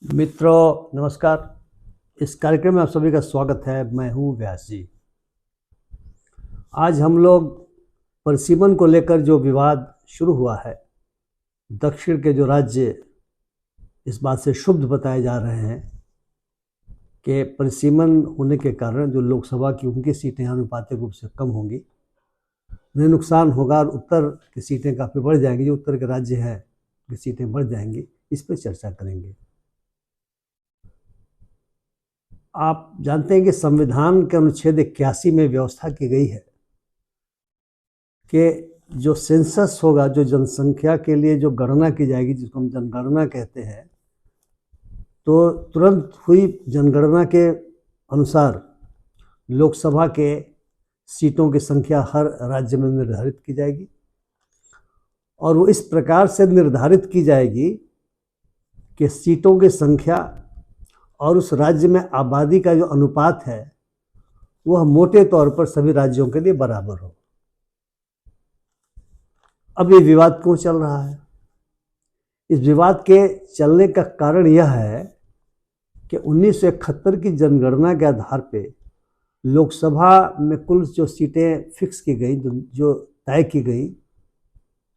मित्रों नमस्कार। इस कार्यक्रम में आप सभी का स्वागत है। मैं हूं व्यास जी। आज हम लोग परिसीमन को लेकर जो विवाद शुरू हुआ है, दक्षिण के जो राज्य इस बात से क्षुब्ध बताए जा रहे हैं कि परिसीमन होने के कारण जो लोकसभा की उनकी सीटें अनुपातिक रूप से कम होंगी, उन्हें नुकसान होगा और उत्तर की सीटें काफ़ी बढ़ जाएंगी। जो उत्तर के राज्य हैं उनकी सीटें बढ़ जाएंगी। इस पर चर्चा करेंगे। आप जानते हैं कि संविधान के अनुच्छेद 81 में व्यवस्था की गई है कि जो सेंसस होगा, जो जनसंख्या के लिए जो गणना की जाएगी, जिसको हम जनगणना कहते हैं, तो तुरंत हुई जनगणना के अनुसार लोकसभा के सीटों की संख्या हर राज्य में निर्धारित की जाएगी और वो इस प्रकार से निर्धारित की जाएगी कि सीटों की संख्या और उस राज्य में आबादी का जो अनुपात है वह मोटे तौर पर सभी राज्यों के लिए बराबर हो। अब ये विवाद क्यों चल रहा है? इस विवाद के चलने का कारण यह है कि 1971 की जनगणना के आधार पे लोकसभा में कुल जो सीटें फिक्स की गई, जो तय की गई,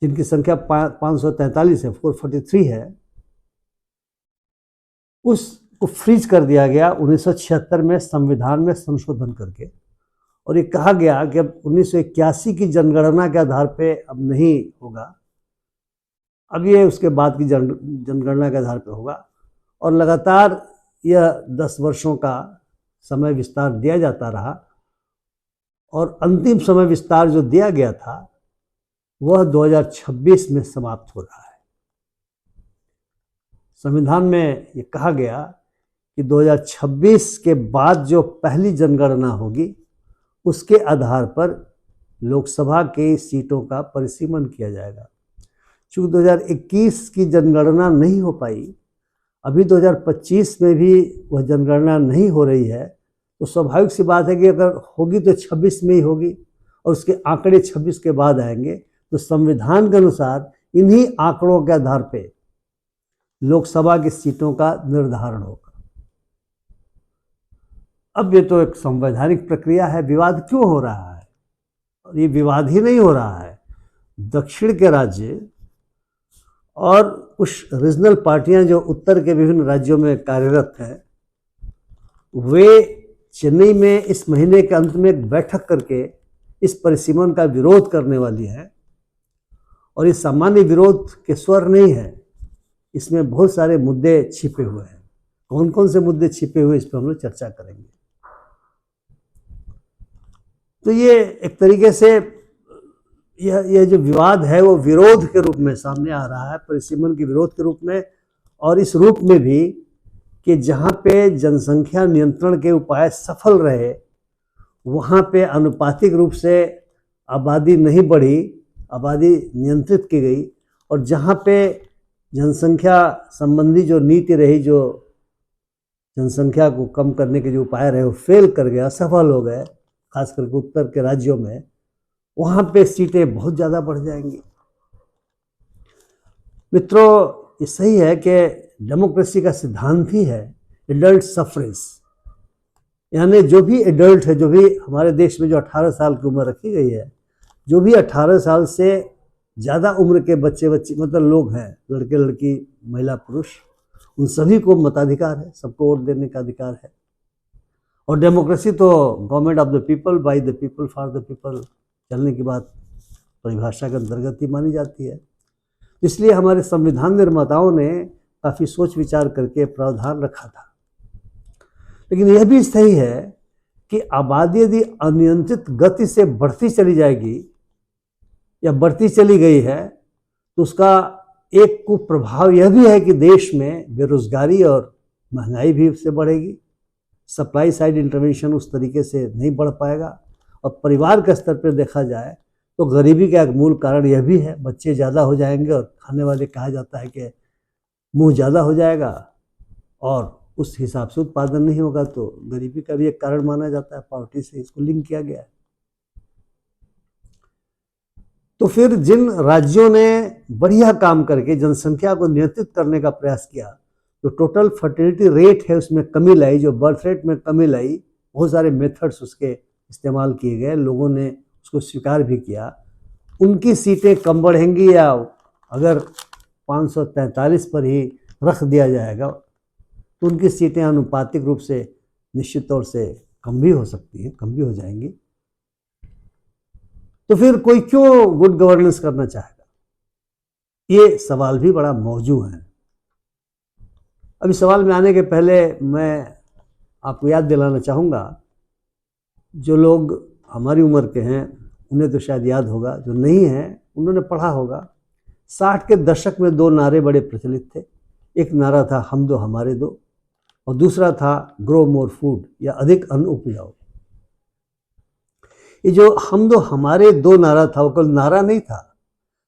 जिनकी संख्या 543 है, 443 है, उसको फ्रीज कर दिया गया 1976 में संविधान में संशोधन करके। और ये कहा गया कि अब 1981 की जनगणना के आधार पे अब नहीं होगा, अब ये उसके बाद की जनगणना के आधार पे होगा। और लगातार यह 10 वर्षों का समय विस्तार दिया जाता रहा और अंतिम समय विस्तार जो दिया गया था वह 2026 में समाप्त हो रहा है। संविधान में ये कहा गया कि 2026 के बाद जो पहली जनगणना होगी उसके आधार पर लोकसभा के सीटों का परिसीमन किया जाएगा। चूँकि 2021 की जनगणना नहीं हो पाई, अभी 2025 में भी वह जनगणना नहीं हो रही है, तो स्वाभाविक सी बात है कि अगर होगी तो 26 में ही होगी और उसके आंकड़े 26 के बाद आएंगे। तो संविधान के अनुसार इन्हीं आंकड़ों के आधार पर लोकसभा की सीटों का निर्धारण होगा। अब ये तो एक संवैधानिक प्रक्रिया है। विवाद क्यों हो रहा है? और ये विवाद ही नहीं हो रहा है, दक्षिण के राज्य और कुछ रीजनल पार्टियां जो उत्तर के विभिन्न राज्यों में कार्यरत हैं, वे चेन्नई में इस महीने के अंत में एक बैठक करके इस परिसीमन का विरोध करने वाली है। और ये सामान्य विरोध के स्वर नहीं है, इसमें बहुत सारे मुद्दे छिपे हुए हैं। कौन कौन से मुद्दे छिपे हुए, इस पर हम लोग चर्चा करेंगे। तो ये एक तरीके से यह जो विवाद है वो विरोध के रूप में सामने आ रहा है, परिसीमन के विरोध के रूप में। और इस रूप में भी कि जहाँ पे जनसंख्या नियंत्रण के उपाय सफल रहे वहाँ पे अनुपातिक रूप से आबादी नहीं बढ़ी, आबादी नियंत्रित की गई। और जहाँ पे जनसंख्या संबंधी जो नीति रही, जो जनसंख्या को कम करने के जो उपाय रहे, वो फेल कर गया, असफल हो गए, खास करके उत्तर के राज्यों में, वहाँ पे सीटें बहुत ज़्यादा बढ़ जाएंगी। मित्रों, ये सही है कि डेमोक्रेसी का सिद्धांत ही है एडल्ट सफरेज, यानी जो भी एडल्ट है, जो भी हमारे देश में जो 18 साल की उम्र रखी गई है, जो भी 18 साल से ज़्यादा उम्र के बच्चे मतलब लोग हैं, लड़के लड़की, महिला पुरुष, उन सभी को मताधिकार है, सबको वोट देने का अधिकार है। और डेमोक्रेसी तो government of the people, by the people, for the people चलने की बात परिभाषा के अंतर्गत ही मानी जाती है। इसलिए हमारे संविधान निर्माताओं ने काफ़ी सोच विचार करके प्रावधान रखा था। लेकिन यह भी सही है कि आबादी यदि अनियंत्रित गति से बढ़ती चली जाएगी या बढ़ती चली गई है तो उसका एक कुप्रभाव यह भी है कि देश में बेरोजगारी और महंगाई भी उससे बढ़ेगी। सप्लाई साइड इंटरवेंशन उस तरीके से नहीं बढ़ पाएगा। और परिवार के स्तर पर देखा जाए तो गरीबी का एक मूल कारण यह भी है, बच्चे ज़्यादा हो जाएंगे और खाने वाले, कहा जाता है कि मुंह ज़्यादा हो जाएगा और उस हिसाब से उत्पादन नहीं होगा, तो गरीबी का भी एक कारण माना जाता है। पॉवर्टी से इसको लिंक किया गया है। तो फिर जिन राज्यों ने बढ़िया काम करके जनसंख्या को नियंत्रित करने का प्रयास किया, जो टोटल फर्टिलिटी रेट है उसमें कमी लाई, जो बर्थ रेट में कमी लाई, बहुत सारे मेथड्स उसके इस्तेमाल किए गए, लोगों ने उसको स्वीकार भी किया। उनकी सीटें कम बढ़ेंगी या अगर 543 पर ही रख दिया जाएगा तो उनकी सीटें आनुपातिक रूप से निश्चित तौर से कम भी हो सकती हैं, कम भी हो जाएंगी। तो फिर कोई क्यों गुड गवर्नेंस करना चाहेगा, ये सवाल भी बड़ा मौजू है। अभी सवाल में आने के पहले मैं आपको याद दिलाना चाहूँगा, जो लोग हमारी उम्र के हैं उन्हें तो शायद याद होगा, जो नहीं है उन्होंने पढ़ा होगा। 60 के दशक में 2 नारे बड़े प्रचलित थे। एक नारा था हम दो हमारे दो, और दूसरा था ग्रो मोर फूड या अधिक अन्न उपजाओ। ये जो हम दो हमारे दो नारा था वो केवल नारा नहीं था,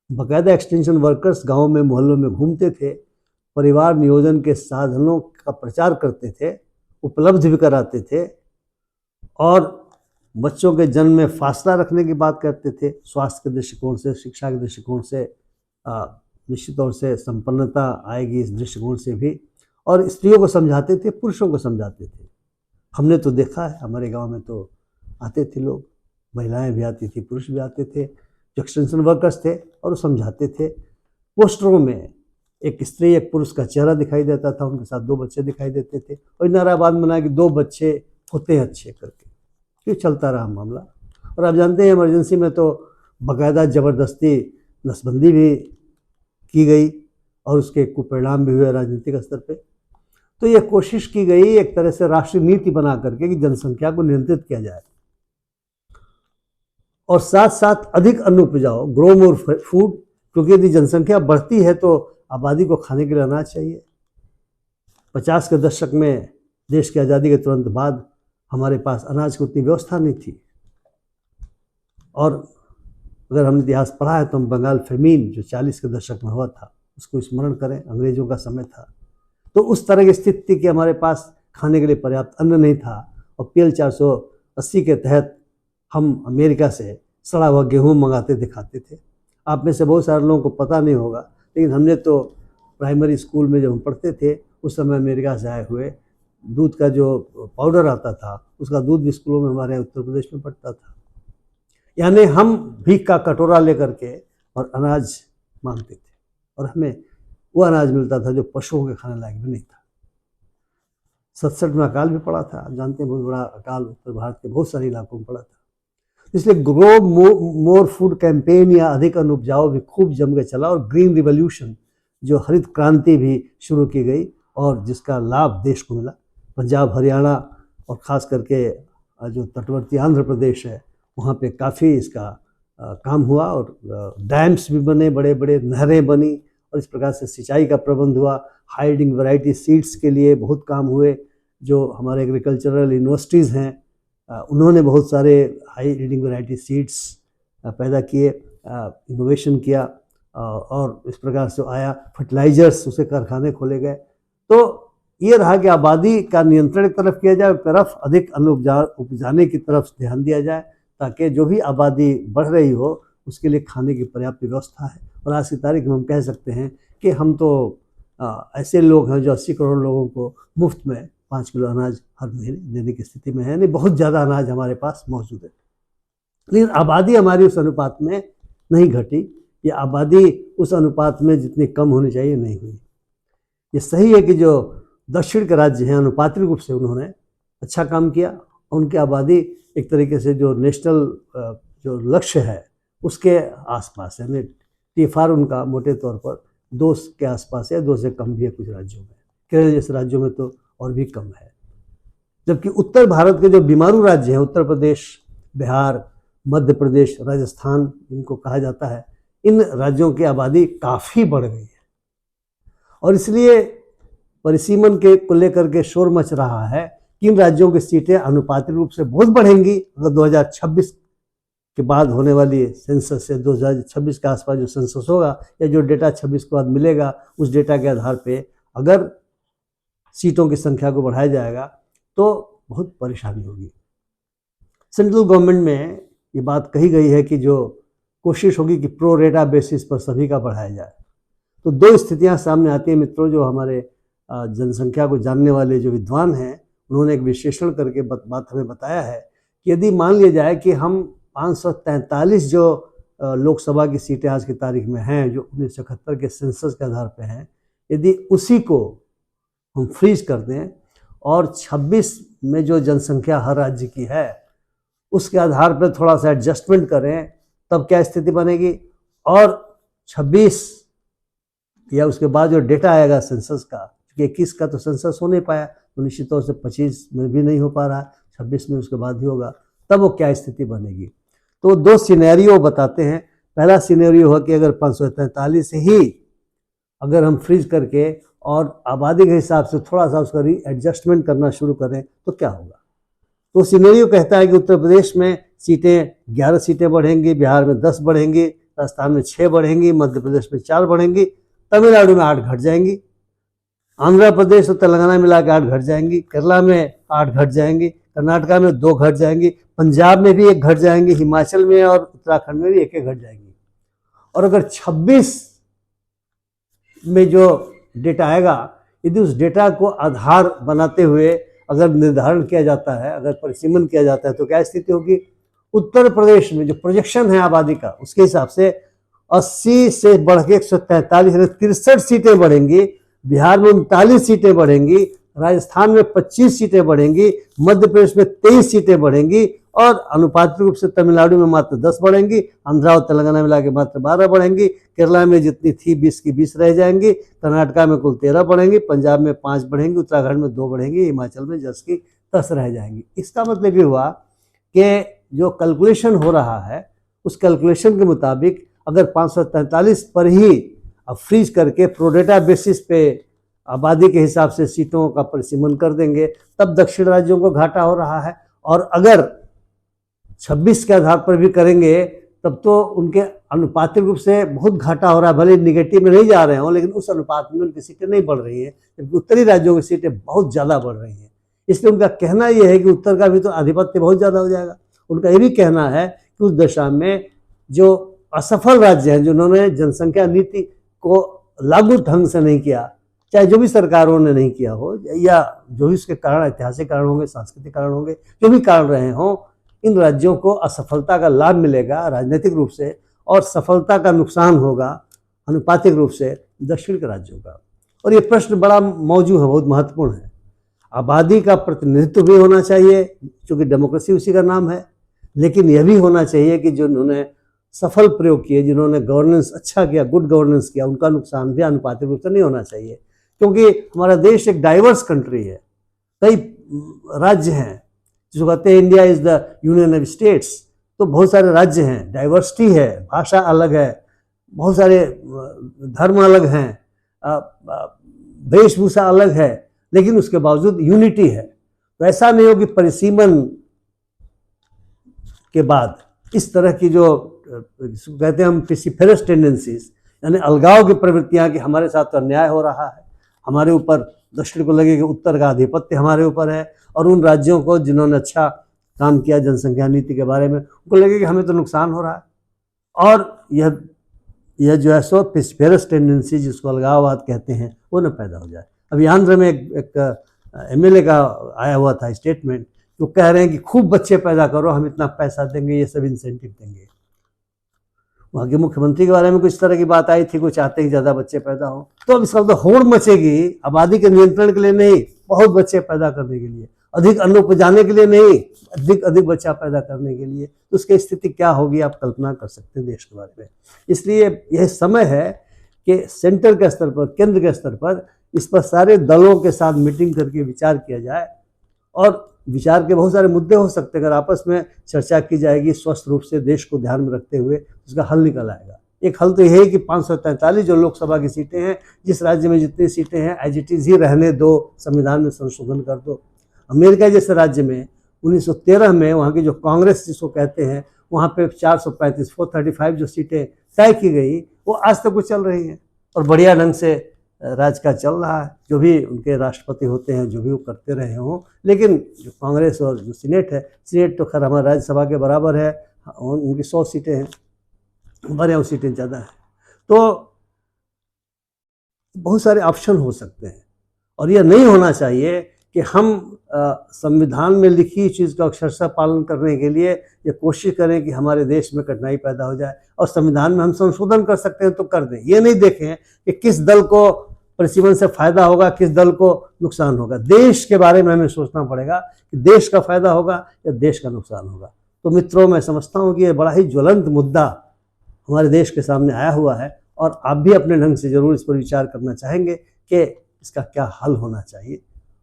बाकायदा एक्सटेंशन वर्कर्स गाँव में मोहल्लों में घूमते थे, परिवार नियोजन के साधनों का प्रचार करते थे, उपलब्ध भी कराते थे, और बच्चों के जन्म में फासला रखने की बात करते थे। स्वास्थ्य के दृष्टिकोण से, शिक्षा के दृष्टिकोण से, निश्चित तौर से संपन्नता आएगी इस दृष्टिकोण से भी। और स्त्रियों को समझाते थे, पुरुषों को समझाते थे। हमने तो देखा है, हमारे गांव में तो आते थे लोग, महिलाएं भी आती थी, पुरुष भी आते थे, जो एक्सटेंशन वर्कर्स थे, और वो समझाते थे। पोस्टरों में एक स्त्री एक पुरुष का चेहरा दिखाई देता था, उनके साथ 2 बच्चे दिखाई देते थे, और नाराबाद बना कि 2 बच्चे होते हैं अच्छे करके। ये चलता रहा मामला। और आप जानते हैं इमरजेंसी में तो बाकायदा ज़बरदस्ती नसबंदी भी की गई, और उसके कुपरिणाम भी हुए राजनीतिक स्तर पे। तो ये कोशिश की गई एक तरह से राष्ट्रीय नीति बना करके कि जनसंख्या को नियंत्रित किया जाए, और साथ साथ अधिक अन्न उपजाओ, ग्रो मोर फूड, क्योंकि यदि जनसंख्या बढ़ती है तो आबादी को खाने के लिए अनाज चाहिए। 50 के दशक में देश की आज़ादी के तुरंत बाद हमारे पास अनाज की उतनी व्यवस्था नहीं थी। और अगर हमने इतिहास पढ़ा है तो हम बंगाल फेमीन जो 40 के दशक में हुआ था उसको स्मरण करें, अंग्रेजों का समय था। तो उस तरह की स्थिति थी कि हमारे पास खाने के लिए पर्याप्त अन्न नहीं था, और PL 480 के तहत हम अमेरिका से सड़ा हुआ गेहूँ मंगाते दिखाते थे। आप में से बहुत सारे लोगों को पता नहीं होगा, लेकिन हमने तो प्राइमरी स्कूल में जब हम पढ़ते थे उस समय अमेरिका से आए हुए दूध का जो पाउडर आता था उसका दूध भी स्कूलों में हमारे उत्तर प्रदेश में पड़ता था। यानी हम भीख का कटोरा लेकर के और अनाज मांगते थे, और हमें वो अनाज मिलता था जो पशुओं के खाने लायक भी नहीं था। 67 में अकाल भी पड़ा था, आप जानते हैं, बहुत बड़ा अकाल उत्तर भारत के बहुत सारे इलाकों में पड़ा था। इसलिए ग्रो मोर फूड कैंपेन या अधिक अन्न उपजाओ भी खूब जम के चला, और ग्रीन रिवॉल्यूशन जो हरित क्रांति भी शुरू की गई और जिसका लाभ देश को मिला। पंजाब, हरियाणा और ख़ास करके जो तटवर्ती आंध्र प्रदेश है वहाँ पे काफ़ी इसका काम हुआ, और डैम्स भी बने, बड़े बड़े नहरें बनी, और इस प्रकार से सिंचाई का प्रबंध हुआ। हाई यील्डिंग वैरायटी सीड्स के लिए बहुत काम हुए। जो हमारे एग्रीकल्चरल यूनिवर्सिटीज़ हैं उन्होंने बहुत सारे हाई यील्डिंग वैरायटी सीड्स पैदा किए, इनोवेशन किया, और इस प्रकार से आया। फर्टिलाइजर्स, उसे कारखाने खोले गए। तो ये रहा कि आबादी का नियंत्रण एक तरफ किया जाए, तरफ अधिक अन्न उपजाने की तरफ ध्यान दिया जाए, ताकि जो भी आबादी बढ़ रही हो उसके लिए खाने की पर्याप्त व्यवस्था है। और आज की तारीख में हम कह सकते हैं कि हम तो ऐसे लोग हैं जो 80 करोड़ लोगों को मुफ्त में 5 किलो अनाज हर महीने देने की स्थिति में है। नहीं, बहुत ज़्यादा अनाज हमारे पास मौजूद है, लेकिन आबादी हमारी उस अनुपात में नहीं घटी, या आबादी उस अनुपात में जितनी कम होनी चाहिए नहीं हुई। ये सही है कि जो दक्षिण के राज्य हैं अनुपातिक रूप से उन्होंने अच्छा काम किया, उनकी आबादी एक तरीके से जो नेशनल जो लक्ष्य है उसके आसपास है। TFR उनका मोटे तौर पर 2 के आसपास है, 2 से कम भी है कुछ राज्यों में। केरल जैसे राज्यों में तो और भी कम है। जबकि उत्तर भारत के जो बीमारू राज्य हैं, उत्तर प्रदेश, बिहार, मध्य प्रदेश, राजस्थान इनको कहा जाता है, इन राज्यों की आबादी काफ़ी बढ़ गई है, और इसलिए परिसीमन के को लेकर के शोर मच रहा है कि इन राज्यों की सीटें अनुपातिक रूप से बहुत बढ़ेंगी। अगर 2026 के बाद होने वाली सेंसस से 2026 के आसपास जो सेंसस होगा, या जो डेटा 26 के बाद मिलेगा, उस डेटा के आधार पे अगर सीटों की संख्या को बढ़ाया जाएगा तो बहुत परेशानी होगी। सेंट्रल गवर्नमेंट में ये बात कही गई है कि जो कोशिश होगी कि प्रो रेटा बेसिस पर सभी का बढ़ाया जाए। तो 2 स्थितियां सामने आती हैं मित्रों, जो हमारे जनसंख्या को जानने वाले जो विद्वान हैं, उन्होंने एक विश्लेषण करके बात हमें बताया है कि यदि मान लिया जाए कि हम 543 जो लोकसभा की सीटें आज की तारीख में हैं, जो 1971 के सेंसस के आधार पर हैं, यदि उसी को हम फ्रीज कर दें और 26 में जो जनसंख्या हर राज्य की है उसके आधार पर थोड़ा सा एडजस्टमेंट करें, तब क्या स्थिति बनेगी। और 26 या उसके बाद जो डेटा आएगा सेंसस का, क्योंकि 21 का तो सेंसस हो नहीं पाया, तो निश्चित तौर से 25 में भी नहीं हो पा रहा, 26 में उसके बाद ही होगा, तब वो क्या स्थिति बनेगी। तो 2 सिनेरियो बताते हैं। पहला सिनेरियो है कि अगर 543 ही अगर हम फ्रीज करके और आबादी के हिसाब से थोड़ा सा उसका रीएडजस्टमेंट करना शुरू करें तो क्या होगा। तो सिनेरियो कहता है कि उत्तर प्रदेश में सीटें 11 सीटें बढ़ेंगी, बिहार में 10 बढ़ेंगी, राजस्थान में 6 बढ़ेंगी, मध्य प्रदेश में 4 बढ़ेंगी, तमिलनाडु में 8 घट जाएंगी, आंध्र प्रदेश और तेलंगाना मिला के 8 घट जाएंगी, केरला में 8 घट जाएंगी, कर्नाटका में 2 घट जाएंगी, पंजाब में भी 1 घट जाएंगी, हिमाचल में और उत्तराखंड में भी 1 घट जाएंगी। और अगर 26 में जो डेटा आएगा, यदि उस डेटा को आधार बनाते हुए अगर निर्धारण किया जाता है, अगर परिसीमन किया जाता है, तो क्या स्थिति होगी। उत्तर प्रदेश में जो प्रोजेक्शन है आबादी का, उसके हिसाब से 80 से बढ़ के 143 यानी 63 सीटें बढ़ेंगी, बिहार में 39 सीटें बढ़ेंगी, राजस्थान में 25 सीटें बढ़ेंगी, मध्य प्रदेश में 23 सीटें बढ़ेंगी और अनुपातिक रूप से तमिलनाडु में मात्र 10 बढ़ेंगी, आंध्रा और तेलंगाना मिला के मात्र 12 बढ़ेंगी, केरला में जितनी थी 20 की 20 रह जाएंगी, कर्नाटका में कुल 13 बढ़ेंगी, पंजाब में 5 बढ़ेंगी, उत्तराखंड में 2 बढ़ेंगी, हिमाचल में 10 की 10 रह जाएंगी। इसका मतलब ये हुआ कि जो कैलकुलेशन हो रहा है उस कैलकुलेशन के मुताबिक अगर 543 पर ही फ्रीज करके प्रोडेटा बेसिस पे आबादी के हिसाब से सीटों का परिसीमन कर देंगे, तब दक्षिण राज्यों को घाटा हो रहा है। और अगर 26 के आधार पर भी करेंगे तब तो उनके अनुपातिक रूप से बहुत घाटा हो रहा है, भले निगेटिव में नहीं जा रहे हों, लेकिन उस अनुपात में उनकी सीटें नहीं बढ़ रही हैं, जबकि उत्तरी राज्यों की सीटें बहुत ज़्यादा बढ़ रही हैं। इसलिए उनका कहना यह है कि उत्तर का भी तो आधिपत्य बहुत ज़्यादा हो जाएगा। उनका ये भी कहना है कि उस दशा में जो असफल राज्य हैं, जिन्होंने जनसंख्या नीति को लागू ढंग से नहीं किया, चाहे जो भी सरकारों ने नहीं किया हो, या जो भी उसके कारण ऐतिहासिक कारण होंगे, सांस्कृतिक कारण होंगे, जो भी कारण रहे हों, इन राज्यों को असफलता का लाभ मिलेगा राजनीतिक रूप से, और सफलता का नुकसान होगा अनुपातिक रूप से दक्षिण के राज्यों का। और ये प्रश्न बड़ा मौजूद है, बहुत महत्वपूर्ण है। आबादी का प्रतिनिधित्व भी होना चाहिए, क्योंकि डेमोक्रेसी उसी का नाम है, लेकिन यह भी होना चाहिए कि जो उन्होंने सफल प्रयोग किए, जिन्होंने गवर्नेंस अच्छा किया, गुड गवर्नेंस किया, उनका नुकसान भी अनुपातिक रूप से नहीं होना चाहिए। क्योंकि हमारा देश एक डाइवर्स कंट्री है, कई राज्य हैं, जिसको कहते हैं India is the union of states, तो बहुत सारे राज्य हैं, डाइवर्सिटी है, भाषा अलग है, बहुत सारे धर्म अलग हैं, वेशभूषा अलग है, लेकिन उसके बावजूद यूनिटी है। तो ऐसा नहीं हो कि परिसीमन के बाद इस तरह की जो कहते हैं हम पिसिफेरस टेंडेंसीज, यानी अलगाव की प्रवृत्तियां, कि हमारे साथ तो अन्याय हो रहा है, हमारे ऊपर दक्षिण को लगे कि उत्तर का आधिपत्य हमारे ऊपर है, और उन राज्यों को जिन्होंने अच्छा काम किया जनसंख्या नीति के बारे में, उनको लगे कि हमें तो नुकसान हो रहा है। और यह जो है सो पिसिफेरस टेंडेंसी, जिसको अलगाववाद कहते हैं, वो न पैदा हो जाए। अभी आंध्र में एक एमएलए का आया हुआ था स्टेटमेंट, तो कह रहे हैं कि खूब बच्चे पैदा करो, हम इतना पैसा देंगे, ये सब इंसेंटिव देंगे। वहाँ के मुख्यमंत्री के बारे में कुछ तरह की बात आई थी, कुछ चाहते हैं ज़्यादा बच्चे पैदा हो, तो अब इसका मतलब होड़ मचेगी आबादी के नियंत्रण के लिए नहीं, बहुत बच्चे पैदा करने के लिए, अधिक अन्न उपजाने के लिए नहीं, अधिक बच्चा पैदा करने के लिए। तो उसकी स्थिति क्या होगी आप कल्पना कर सकते हैं देश के बारे में। इसलिए यह समय है कि सेंटर के स्तर पर, केंद्र के स्तर पर इस पर सारे दलों के साथ मीटिंग करके विचार किया जाए, और विचार के बहुत सारे मुद्दे हो सकते हैं। अगर आपस में चर्चा की जाएगी स्वस्थ रूप से, देश को ध्यान में रखते हुए, उसका हल निकल आएगा। एक हल तो यह है कि 543 जो लोकसभा की सीटें हैं, जिस राज्य में जितनी सीटें हैं एज इट इज़ ही रहने दो, संविधान में संशोधन कर दो। अमेरिका जैसे राज्य में 1913 में वहाँ की जो कांग्रेस जिसको कहते हैं, वहाँ पे 435 435 जो सीटें तय की गई, वो आज तक वो चल रही हैं और बढ़िया ढंग से राज का चल रहा है। जो भी उनके राष्ट्रपति होते हैं, जो भी वो करते रहे हों, लेकिन जो कांग्रेस और जो सीनेट है, सीनेट तो खैर हमारे राज्यसभा के बराबर है, उनकी 100 सीटें हैं, हमारे यहाँ सीटें ज़्यादा हैं। तो बहुत सारे ऑप्शन हो सकते हैं, और यह नहीं होना चाहिए कि हम संविधान में लिखी चीज़ का अक्षरशः पालन करने के लिए ये कोशिश करें कि हमारे देश में कठिनाई पैदा हो जाए, और संविधान में हम संशोधन कर सकते हैं तो कर दें। ये नहीं देखें कि किस दल को परिसीमन से फायदा होगा, किस दल को नुकसान होगा। देश के बारे में हमें सोचना पड़ेगा कि देश का फायदा होगा या देश का नुकसान होगा। तो मित्रों, मैं समझता हूँ कि ये बड़ा ही ज्वलंत मुद्दा हमारे देश के सामने आया हुआ है, और आप भी अपने ढंग से जरूर इस पर विचार करना चाहेंगे कि इसका क्या हल होना चाहिए।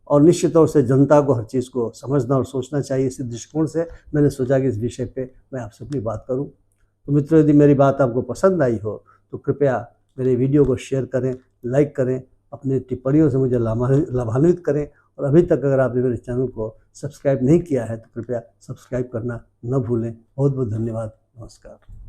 और निश्चित तौर से जनता को हर चीज़ को समझना और सोचना चाहिए। इस दृष्टिकोण से मैंने सोचा कि इस विषय पे मैं आपसे अपनी बात करूं। तो मित्रों, यदि मेरी बात आपको पसंद आई हो तो कृपया मेरे वीडियो को शेयर करें, लाइक करें, अपनी टिप्पणियों से मुझे लाभान्वित करें, और अभी तक अगर आपने मेरे चैनल को सब्सक्राइब नहीं किया है तो कृपया सब्सक्राइब करना न भूलें। बहुत बहुत धन्यवाद। नमस्कार।